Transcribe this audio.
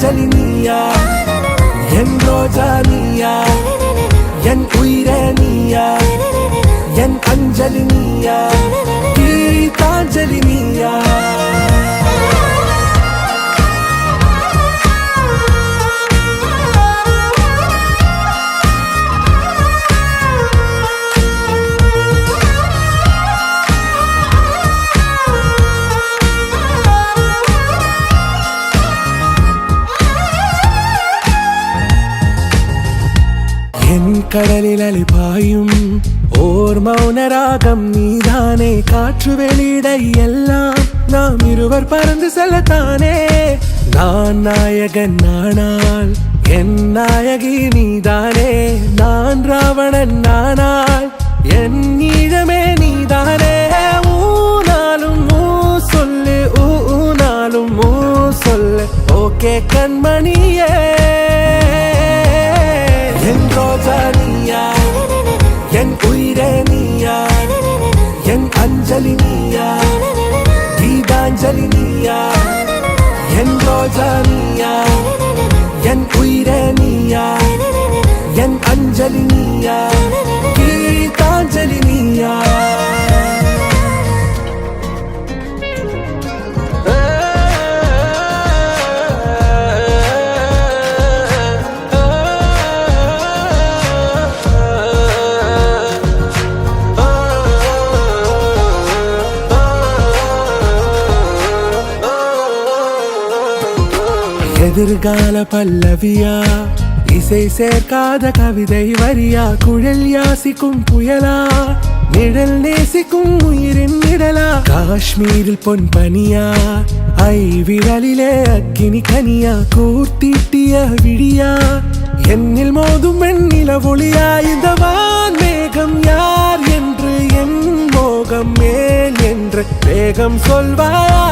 அஞ்சலி நீயா என் ரோஜா நீயா என் உயிரே நீயா என் அஞ்சலி நீயா கீதாஞ்சலி நீயா என் கடலில் அலைபாயும் ஓர் மௌன ராகம் நீதானே காற்று வெளியிட எல்லாம் நாம் இருவர் பறந்து செல்லத்தானே நான் நாயகன் நானால் என் நாயகி நீதானே நான் ராவணன் நானால் என் ஈழமே நீதானே ஊனாலும் ஊ சொல்லு ஊனாலும் ஊ சொல்லு ஓகே கண்மணியே என் ரோஜா நீயா என் உயிரே நீயா என் அஞ்சலி நீயா கீதாஞ்சலி நீயா என் ரோஜா நீயா என் உயிரே நீயா என் அஞ்சலி நீயா கீதாஞ்சலி நீயா எதிர்கால பல்லவியா இசை சேர்க்காத கவிதை வரியா குழல் யாசிக்கும் புயலா நிழல் நேசிக்கும் உயிரின் நிழலா காஷ்மீரில் பொன் பனியா ஐ விரலிலே அக்கினி கனியா கூர்த்தீட்டிய விழியா என்னில் மோதும் வெண்ணில ஒளியா இந்த வான் மேகம் யார் என்று என் மோகம் மேல் என்று வேகம் சொல்வாயா